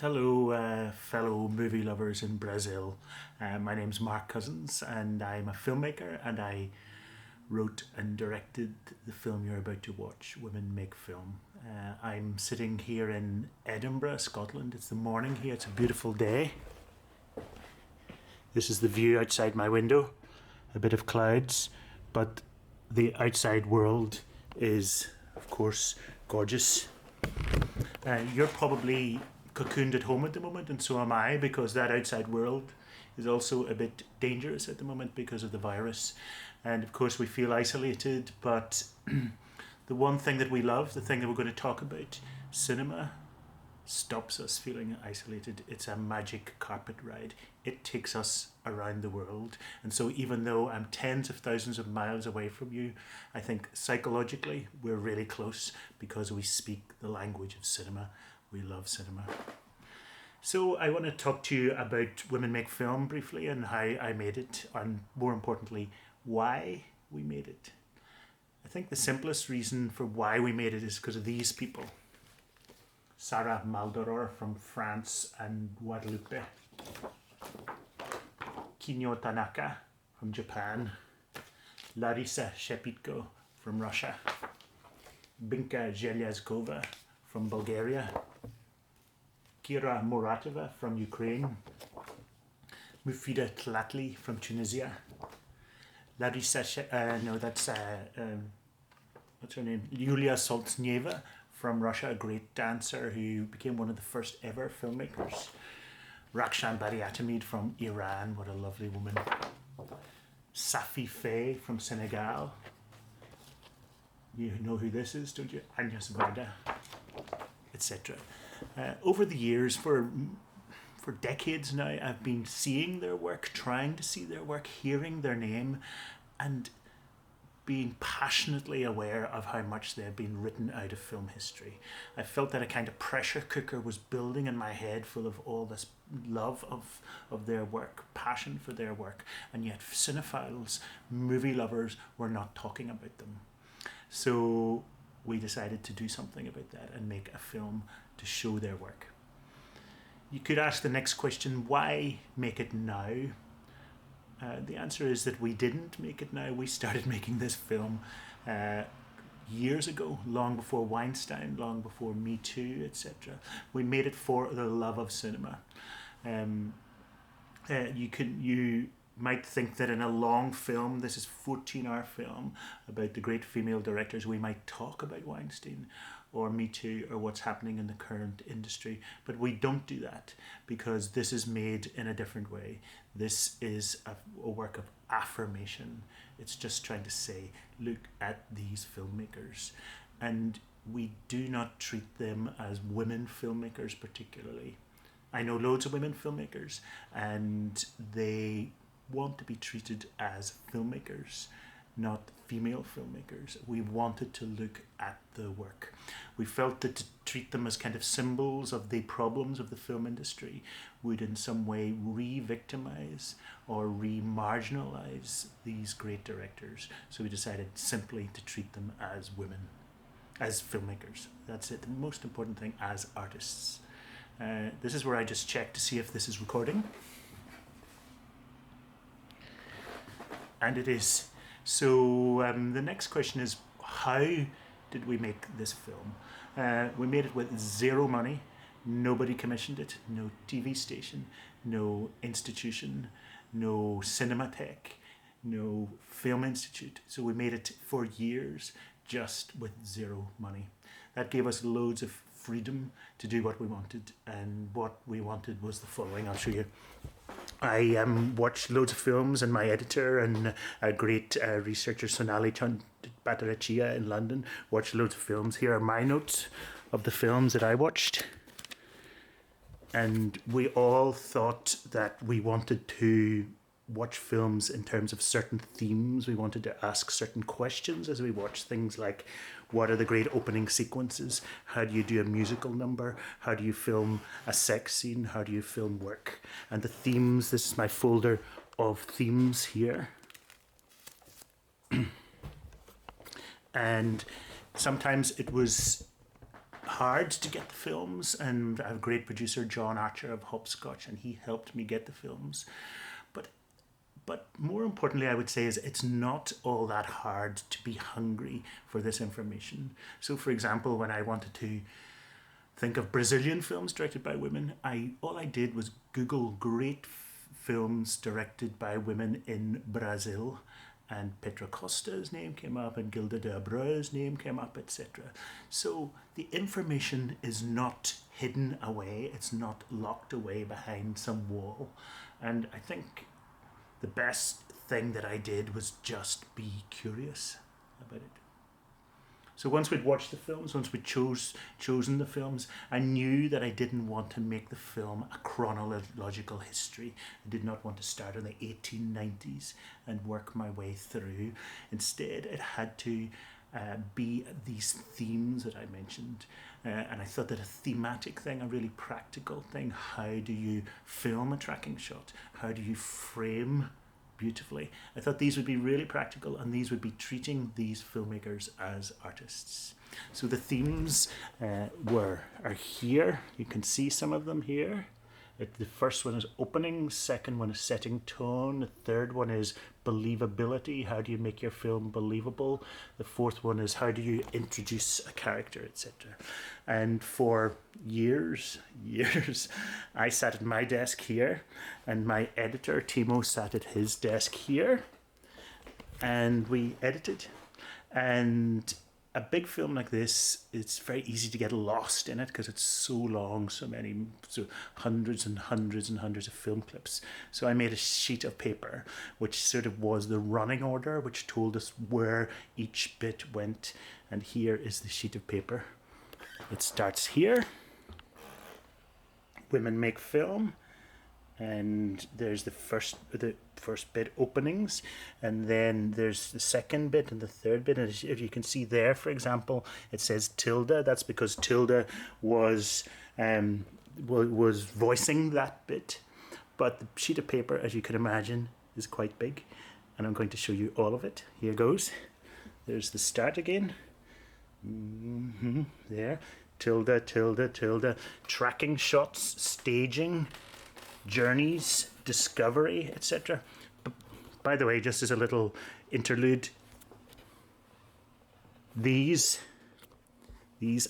Hello, fellow movie lovers in Brazil. My name's Mark Cousins, and I'm a filmmaker, and I wrote and directed the film you're about to watch, Women Make Film. I'm sitting here in Edinburgh, Scotland. It's the morning here, it's a beautiful day. This is the view outside my window, a bit of clouds, but the outside world is, of course, gorgeous. You're probably cocooned at home at the moment, and so am I, because that outside world is also a bit dangerous at the moment because of the virus. And of course we feel isolated, but the one thing that we love, the thing that we're going to talk about, cinema, stops us feeling isolated. It's a magic carpet ride. It takes us around the world. And so even though I'm tens of thousands of miles away from you, I think psychologically we're really close because we speak the language of cinema. We love cinema. So I want to talk to you about Women Make Film briefly, and how I made it, and more importantly, why we made it. I think the simplest reason for why we made it is because of these people. Sarah Maldoror from France and Guadeloupe. Kinuyo Tanaka from Japan. Larisa Shepitko from Russia. Binka Zhelyazkova from Bulgaria. Kira Muratova from Ukraine. Mufida Tlatli from Tunisia. Larisa, what's her name? Yulia Soltsneva from Russia, a great dancer who became one of the first ever filmmakers. Rakshan Bariatamid from Iran, what a lovely woman. Safi Faye from Senegal. You know who this is, don't you? Àgnes Varda, etc. Over the years, for decades now, I've been seeing their work, trying to see their work, hearing their name, and being passionately aware of how much they've been written out of film history. I felt that a kind of pressure cooker was building in my head, full of all this love of their work, passion for their work, and yet cinephiles, movie lovers, were not talking about them. So we decided to do something about that and make a film to show their work. You could ask the next question, why make it now? The answer is that we didn't make it now. We started making this film years ago, long before Weinstein, long before Me Too, etc. We made it for the love of cinema. You might think that in a long film, this is 14-hour film about the great female directors, we might talk about Weinstein or Me Too or what's happening in the current industry, but we don't do that because this is made in a different way. This is a work of affirmation. It's just trying to say, look at these filmmakers, and we do not treat them as women filmmakers particularly. I know loads of women filmmakers, and they want to be treated as filmmakers, not female filmmakers. We wanted to look at the work. We felt that to treat them as kind of symbols of the problems of the film industry would in some way re-victimize or re-marginalize these great directors. So we decided simply to treat them as women, as filmmakers. That's it. The most important thing, as artists. This is where I just check to see if this is recording. And it is. So the next question is, how did we make this film? We made it with zero money. Nobody commissioned it. No TV station, no institution, no cinematheque, no film institute. So we made it for years just with zero money. That gave us loads of freedom to do what we wanted, and what we wanted was the following. I'll show you. I watched loads of films, and my editor and a great researcher, Sonali Bhattacharya in London, watched loads of films. Here are my notes of the films that I watched. And we all thought that we wanted to watch films in terms of certain themes. We wanted to ask certain questions as we watch things like, what are the great opening sequences? How do you do a musical number? How do you film a sex scene? How do you film work? And the themes, this is my folder of themes here. And sometimes it was hard to get the films, and I have a great producer, John Archer of Hopscotch, and he helped me get the films. But more importantly, I would say, is it's not all that hard to be hungry for this information. So, for example, when I wanted to think of Brazilian films directed by women, all I did was Google great films directed by women in Brazil, and Petra Costa's name came up, and Gilda de Abreu's name came up, etc. So the information is not hidden away, it's not locked away behind some wall. And I think the best thing that I did was just be curious about it. So once we'd watched the films, once we'd chosen the films, I knew that I didn't want to make the film a chronological history. I did not want to start in the 1890s and work my way through. Instead, it had to be these themes that I mentioned. And I thought that a thematic thing, a really practical thing, how do you film a tracking shot? How do you frame beautifully? I thought these would be really practical, and these would be treating these filmmakers as artists. So the themes are here. You can see some of them here. The first one is opening, second one is setting tone, the third one is believability, how do you make your film believable, the fourth one is how do you introduce a character, etc. And for years, I sat at my desk here, and my editor, Timo, sat at his desk here, and we edited. And a big film like this, it's very easy to get lost in it because it's so long, so hundreds and hundreds and hundreds of film clips. So I made a sheet of paper, which sort of was the running order, which told us where each bit went. And here is the sheet of paper. It starts here. Women make film. And there's the first bit, openings, and then there's the second bit and the third bit. And if you can see there, for example, it says Tilda. That's because Tilda was voicing that bit. But the sheet of paper, as you can imagine, is quite big, and I'm going to show you all of it. Here goes. There's the start again. There, Tilda, Tilda, Tilda. Tracking shots, staging, journeys, discovery, etc. By the way, just as a little interlude, these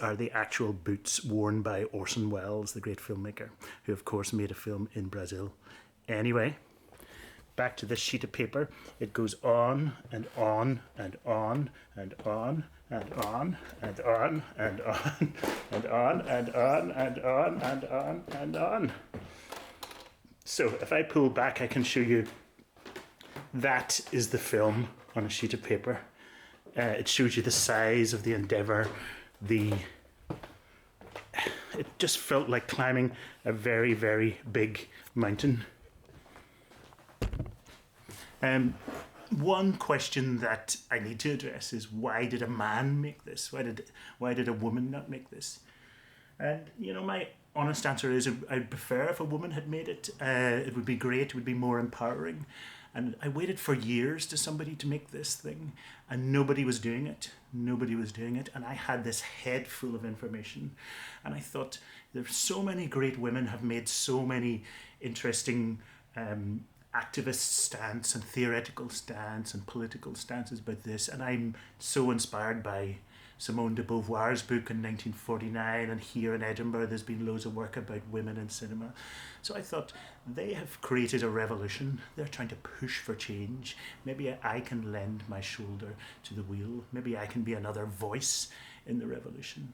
are the actual boots worn by Orson Welles, the great filmmaker, who of course made a film in Brazil. Anyway, back to this sheet of paper. It goes on and on and on and on and on and on and on and on and on and on and on and on. So if I pull back, I can show you that is the film on a sheet of paper. It shows you the size of the endeavor. It just felt like climbing a very, very big mountain. One question that I need to address is, why did a man make this? Why did a woman not make this? And my honest answer is, I'd prefer if a woman had made it. It would be great. It would be more empowering. And I waited for years to somebody to make this thing, and nobody was doing it. Nobody was doing it. And I had this head full of information. And I thought, there's so many great women have made so many interesting activist stance and theoretical stance and political stances about this. And I'm so inspired by Simone de Beauvoir's book in 1949, and here in Edinburgh there's been loads of work about women in cinema. So I thought, they have created a revolution. They're trying to push for change. Maybe I can lend my shoulder to the wheel. Maybe I can be another voice in the revolution.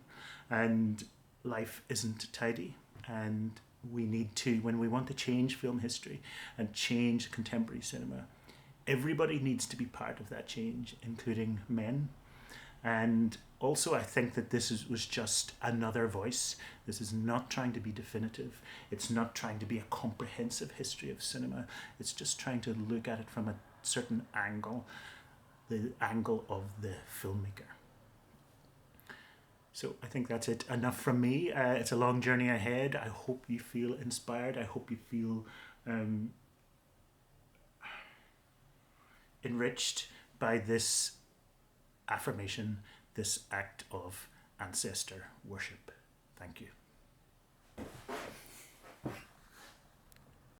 And life isn't tidy, and we need to, when we want to change film history and change contemporary cinema, everybody needs to be part of that change, including men. And also, I think that this was just another voice. This is not trying to be definitive. It's not trying to be a comprehensive history of cinema. It's just trying to look at it from a certain angle, the angle of the filmmaker. So I think that's it. Enough from me. It's a long journey ahead. I hope you feel inspired. I hope you feel enriched by this affirmation, this act of ancestor worship. Thank you.